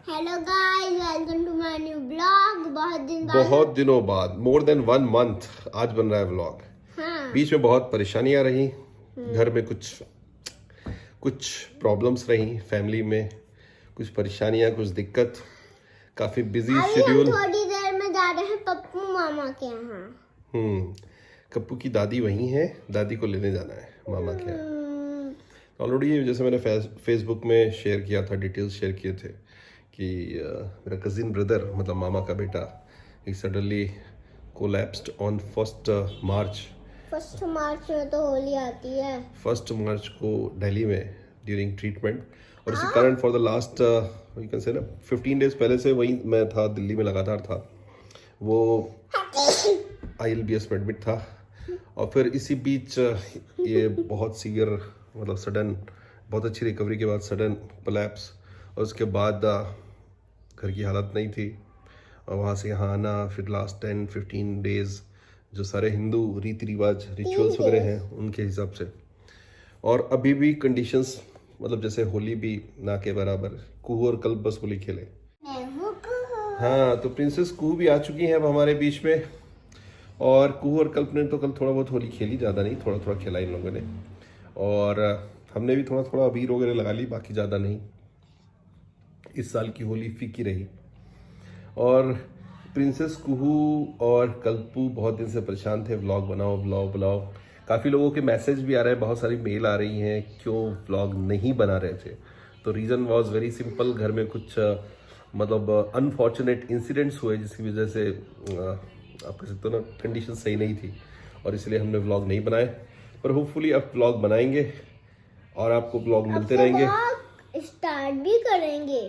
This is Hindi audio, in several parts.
Hello guys, welcome to my new blog. बहुत दिनों बाद, मोर देन 1 मंथ आज बन रहा है व्लॉग। हाँ। बीच में बहुत परेशानियां रही, घर में कुछ प्रॉब्लम्स रही, फैमिली में कुछ परेशानियां, कुछ दिक्कत, काफी बिजी अभी शेड्यूल। हम थोड़ी देर में जा रहे हैं पप्पू मामा के यहाँ। कप्पू की दादी वहीं है, दादी को लेने जाना है मामा के यहाँ। ऑलरेडी जैसे मैंने फेसबुक में शेयर किया था, डिटेल्स शेयर किए थे कि मेरा कजिन ब्रदर मतलब मामा का बेटा ही सडनली कोलैप्स्ड ऑन 1 मार्च। 1 मार्च में तो होली आती है। 1 मार्च को दिल्ली में ड्यूरिंग ट्रीटमेंट, और इसी कारण for the last you can say ना 15 डेज पहले से वहीं मैं था, दिल्ली में लगातार था। वो ILBS में एडमिट था, और फिर इसी बीच ये बहुत सीवियर मतलब सडन, बहुत अच्छी रिकवरी के बाद सडन कोलैप्स, और उसके बाद घर की हालत नहीं थी, और वहाँ से यहाँ आना, फिर लास्ट 10-15 डेज जो सारे हिंदू रीति रिवाज रिचुअल्स वगैरह हैं उनके हिसाब से, और अभी भी कंडीशंस मतलब जैसे होली भी ना के बराबर। कुहू और कल्प बस होली खेले। हाँ, तो प्रिंसेस कुहू भी आ चुकी हैं अब हमारे बीच में, और कुहू और कल्प ने तो कल थोड़ा बहुत होली खेली, ज़्यादा नहीं, थोड़ा थोड़ा खेला इन लोगों ने, और हमने भी थोड़ा थोड़ा अबीर वगैरह लगा ली, बाकी ज़्यादा नहीं। इस साल की होली फीकी रही, और प्रिंसेस कुहू और कल्पू बहुत दिन से परेशान थे, व्लॉग बनाओ व्लॉग बनाओ। काफ़ी लोगों के मैसेज भी आ रहे हैं, बहुत सारी मेल आ रही हैं क्यों व्लॉग नहीं बना रहे थे। तो रीज़न वाज वेरी सिंपल, घर में कुछ मतलब अनफॉर्चुनेट इंसिडेंट्स हुए जिसकी वजह से आप कह सकते हो ना कंडीशन सही नहीं थी, और इसलिए हमने व्लॉग नहीं बनाए। पर होपफुली अब व्लॉग बनाएंगे और आपको व्लॉग मिलते रहेंगे, स्टार्ट भी करेंगे।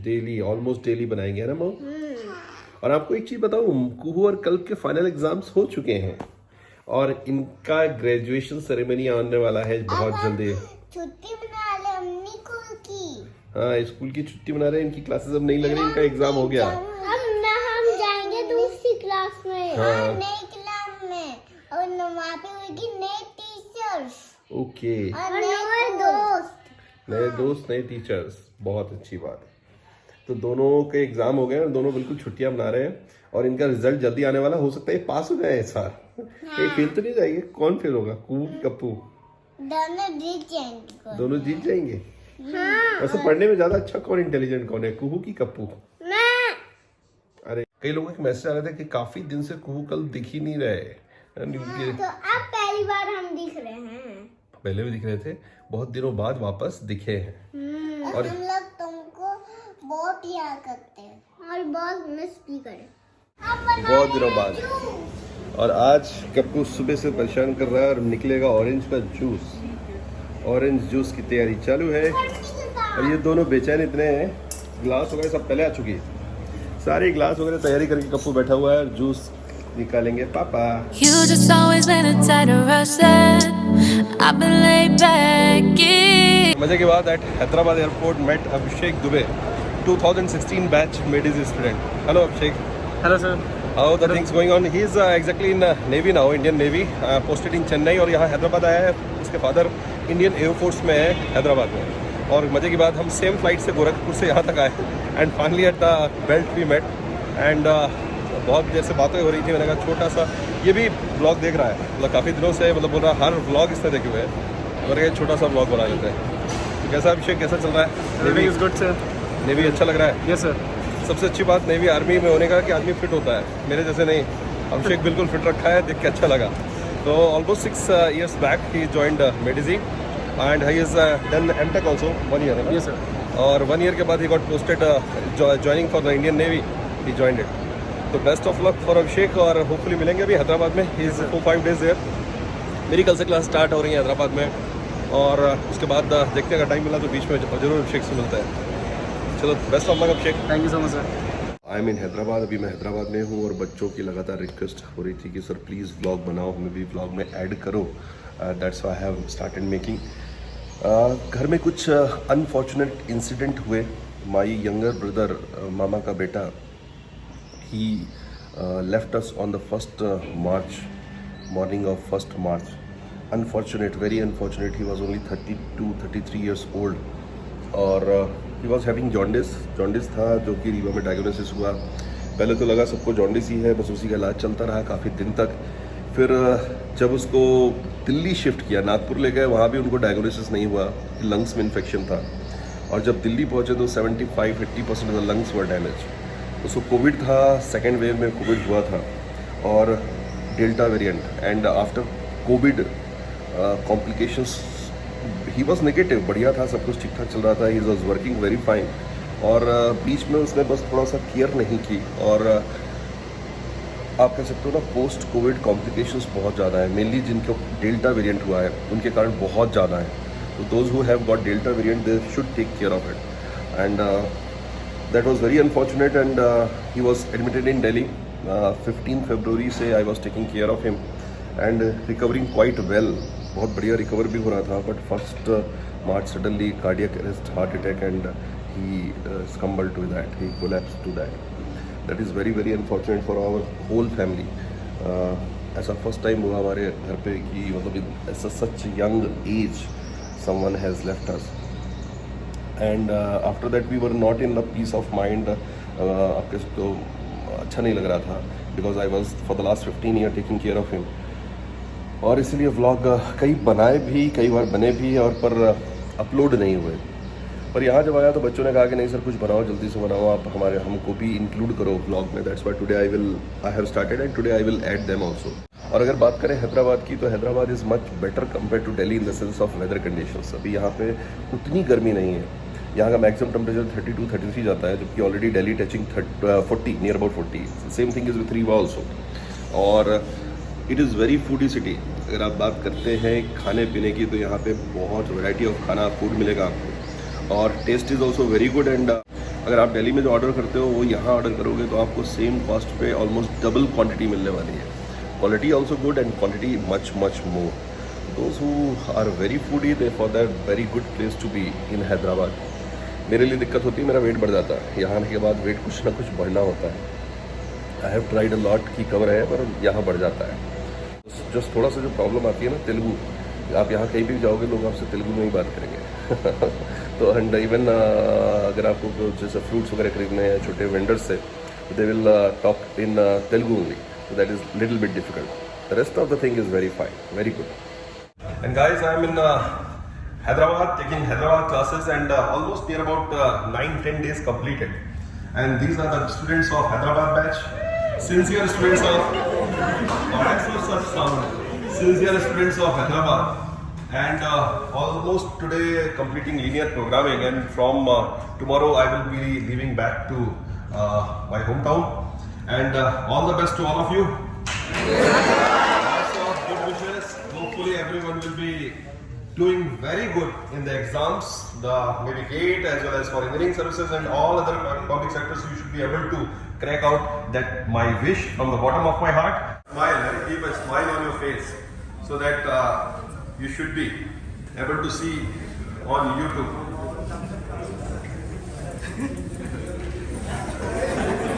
डेली, ऑलमोस्ट डेली बनाएंगे, है ना मऊ। और आपको एक चीज बताऊं, कुहू और कल्प के फाइनल एग्जाम्स हो चुके हैं, और इनका ग्रेजुएशन सेरेमनी आने वाला है बहुत जल्दी। छुट्टी बना ले अम्मी को की। हाँ, स्कूल की छुट्टी मना रहे हैं, इनकी क्लासेस अब नहीं लग रही, इनका एग्जाम हो गया। हम जाएंगे दूसरी क्लास में। हाँ। नई क्लास में, और वहाँ पे होगी नए टीचर्स ओके, और नए दोस्त। नए दोस्त, नए टीचर्स, बहुत अच्छी बात है। तो दोनों के एग्जाम हो गए और दोनों बिल्कुल छुट्टियां मना रहे हैं, और इनका रिजल्ट जल्दी आने वाला, हो सकता है पास हो जाए इस बार। ये फेल तो नहीं जाएंगे, कौन फेल होगा, कुहू की कप्पू? दोनों जीत जाएंगे। दोनों जीत जाएंगे। हाँ। वैसे पढ़ने में ज्यादा अच्छा कौन, इंटेलिजेंट कौन है, कुहू की कप्पू? मैं। अरे कई लोगों के मैसेज आ रहे थे कि काफी दिन से कुहू कल दिख ही नहीं रहे। तो अब पहली बार हम दिख रहे हैं। पहले भी दिख रहे थे, बहुत दिनों बाद वापस दिखे हैं। और हम लोग तुमको बहुत याद करते हैं और बहुत मिस भी करें बहुत दिनों बाद। और आज कप्पू सुबह से परेशान कर रहा है, और निकलेगा ऑरेंज का जूस। ऑरेंज जूस की तैयारी चालू है, और ये दोनों बेचैन इतने हैं, गिलास वगैरह सब पहले आ चुकी है, सारे गिलास वगैरह तैयारी करके कप्पू बैठा हुआ है, जूस निकालेंगे पापा। You just always been a tighter rush that I've been laid back in. मजे की बात, at Hyderabad airport met Abhishek Dubey, 2016 batch Made Easy student. Hello Abhishek. Hello sir. How the things going on? He is exactly in Navy now, Indian Navy, posted in Chennai, और यहाँ हैदराबाद आया है। उसके फादर इंडियन एयरफोर्स में है हैदराबाद में। और मजे की बात, हम सेम फ्लाइट से गोरखपुर से यहाँ तक आए, and finally at the belt we met, and बहुत देर से बातें हो रही थी। मैंने कहा छोटा सा, ये भी ब्लॉग देख रहा है, मतलब काफ़ी दिनों से मतलब बोल रहा है हर ब्लॉग इसने देखे हुए हैं, और ये छोटा सा ब्लॉग बना लेते हैं। तो कैसा अभिषेक, कैसा चल रहा है? Everything is good sir. Navy अच्छा लग रहा है? Yes sir. सबसे अच्छी बात नेवी आर्मी में होने का कि आदमी फिट होता है, मेरे जैसे नहीं। अभिषेक बिल्कुल फिट रखा है, देख के अच्छा लगा। तो almost 6 years back he joined Made Easy, and he is done MTech also 1 year, है ना? Yes sir. और 1 year के बाद ही got posted joining for the Indian navy, he joined it. तो best of luck for Abhishek, और होपफुली मिलेंगे अभी हैदराबाद में। He is 4-5 days there. मेरी कल से क्लास स्टार्ट हो रही है हैदराबाद में, और उसके बाद देखते हैं, अगर टाइम मिला तो बीच में जरूर अभिषेक से मिलता है। चलो, best of luck Abhishek. Thank you so much sir. I am in Hyderabad, अभी मैं हैदराबाद में हूँ, और बच्चों की लगातार रिक्वेस्ट हो रही थी कि सर प्लीज़ व्लॉग बनाओ, हमें भी व्लॉग में ऐड करो। That's why I have started making. घर में कुछ अनफॉर्चुनेट इंसिडेंट हुए। माई यंगर ब्रदर, मामा का बेटा, he left us on the 1st March, morning of 1st March। Unfortunate, very unfortunate, he was only 32-33 years old, और ही वॉज हैविंग जॉन्डिस था जो कि रीवा में डायग्नोसिस हुआ। पहले तो लगा सबको जॉन्डिस ही है, बस उसी का इलाज चलता रहा काफ़ी दिन तक। फिर जब उसको दिल्ली शिफ्ट किया, नागपुर ले गए, वहाँ भी उनको डायग्नोसिस नहीं हुआ, लंग्स में इन्फेक्शन था। और जब दिल्ली पहुँचे तो 75-80% of the lungs were damage. उसको कोविड था, सेकेंड वेव में कोविड हुआ था और delta variant, and after Covid complications he was negative, बढ़िया था, सब कुछ ठीक ठाक चल रहा था, he was working very fine. और बीच में उसने बस थोड़ा सा केयर नहीं की और आप कह सकते हो ना, पोस्ट कोविड कॉम्प्लिकेशंस बहुत ज़्यादा है, मेनली जिनको डेल्टा वेरिएंट हुआ है उनके कारण बहुत ज़्यादा है। तो those who have got delta variant they should take care of it, and that was very unfortunate, and he was admitted in Delhi. 15 फरवरी से I was taking care of him and recovering quite well, बहुत बढ़िया रिकवर भी हो रहा था। But 1 March suddenly cardiac arrest, heart attack, and he succumbed to that, he collapsed to that. That is very very unfortunate for our whole family. ऐसा फर्स्ट टाइम हुआ हमारे घर पे कि मतलब ऐसा सच young age someone has left us, and after that we were not in the peace of mind. आपके तो अच्छा नहीं लग रहा था, because I was for the last 15 years taking care of him. और इसलिए व्लॉग कई बनाए भी, कई बार बने भी, और पर अपलोड नहीं हुए। पर यहाँ जब आया तो बच्चों ने कहा कि नहीं सर कुछ बनाओ, जल्दी से बनाओ, आप हमको भी इंक्लूड करो ब्लॉग में। That's why today I have started and today I will add them also. और अगर बात करें हैदराबाद की, तो Hyderabad is much better compare to Delhi in the sense of weather conditions. अभी यहाँ पे उतनी गर्मी नहीं है, यहाँ का मैक्सिमम टेम्परेचर 32-33 जाता है, जबकि already Delhi touching 40, near about 40। Same thing is with Rewa also. और it is very foodie city. अगर आप बात करते हैं खाने पीने की, तो यहाँ पे बहुत वैरायटी ऑफ खाना फूड मिलेगा आपको, और taste is also very good. And अगर आप दिल्ली में जो ऑर्डर करते हो वो यहाँ ऑर्डर करोगे तो आपको सेम कॉस्ट पे ऑलमोस्ट डबल क्वांटिटी मिलने वाली है। Quality also good and quantity much much more. Those who are very foodie, they for that very good place to be in Hyderabad. मेरे लिए दिक्कत होती है, मेरा वेट बढ़ जाता है, यहाँ आने के बाद वेट कुछ ना कुछ बढ़ना होता है। I have tried a lot की कवर है, पर यहाँ बढ़ जाता है। जस्ट थोड़ा सा जो प्रॉब्लम आती है ना, तेलुगु, आप यहाँ कहीं भी जाओगे लोग आपसे तेलुगु में ही बात करेंगे। तो एंड इवन अगर आपको जैसे फ्रूट्स वगैरह खरीदने हैं छोटे वेंडर्स से, they will talk in Telugu only, so that is little bit difficult. The rest of the thing is very fine, very good. And guys, I am in Hyderabad, taking Hyderabad classes, and almost near about 9-10 days completed. And these are the students of Hyderabad batch, sincere students of such sound, sincere students of Hyderabad, and almost today completing linear programming, and from tomorrow I will be leaving back to my hometown. And all the best to all of you. Lots of good wishes. Hopefully everyone will be doing very good in the exams, the maybe GATE as well as for engineering services and all other public sectors. You should be able to crack out that my wish from the bottom of my heart. Smile and keep a smile on your face, so that you should be able to see on YouTube.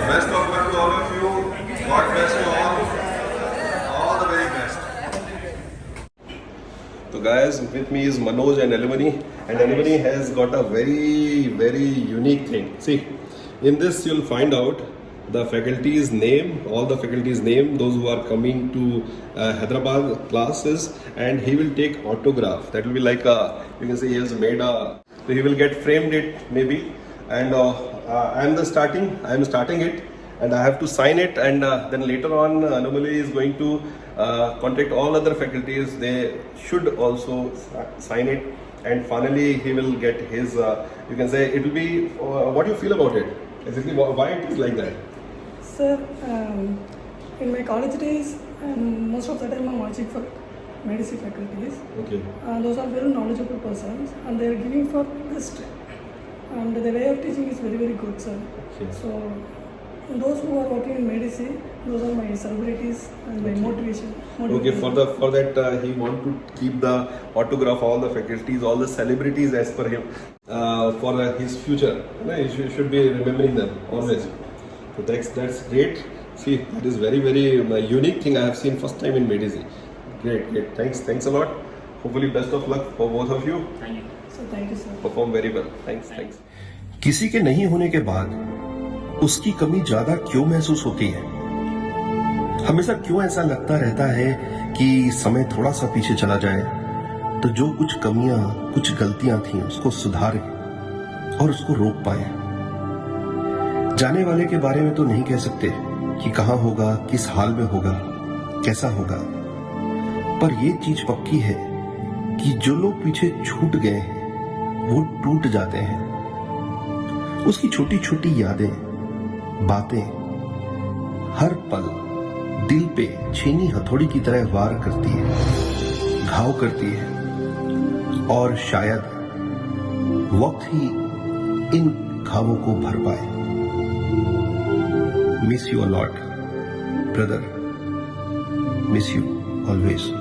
Best of luck to all of you. God bless you all. All the very best. So guys, with me is Manoj and Alimony, and Alimony has got a very very unique thing. See, in this you'll find out the faculty's name, all the faculty's name, those who are coming to Hyderabad classes, and he will take autograph. That will be like a, you can say he has made a, so he will get framed it maybe, and I am starting it, and I have to sign it, and then later on Anomaly is going to contact all other faculties. They should also sign it, and finally he will get his, you can say it will be, what do you feel about it? Exactly why it is like that? Sir, in my college days, most of the time I'm watching for medicine faculties. Okay. Those are very knowledgeable persons, and they are giving for best. And the way of teaching is very very good, sir. Okay. So those who are working in medicine, those are my celebrities and my motivation. Okay, for that he want to keep the autograph, all the faculties, all the celebrities as per him, for his future. You should be remembering them always. So that's great. See, that is very very unique thing I have seen first time in medicine. Great. Thanks a lot. Hopefully best of luck for both of you. So thank you, sir. Perform very well. Thanks. किसी के नहीं होने के बाद उसकी कमी ज्यादा क्यों महसूस होती है? हमेशा क्यों ऐसा लगता रहता है कि समय थोड़ा सा पीछे चला जाए तो जो कुछ कमियां, कुछ गलतियां थी उसको सुधारे और उसको रोक पाए। जाने वाले के बारे में तो नहीं कह सकते कि कहां होगा, किस हाल में होगा, कैसा होगा, पर यह चीज पक्की है कि जो लोग पीछे छूट गए हैं वो टूट जाते हैं। उसकी छोटी छोटी यादें, बातें हर पल दिल पे छीनी हथौड़ी की तरह वार करती है, घाव करती है, और शायद वक्त ही इन घावों को भर पाए। Miss you a lot brother, miss you always.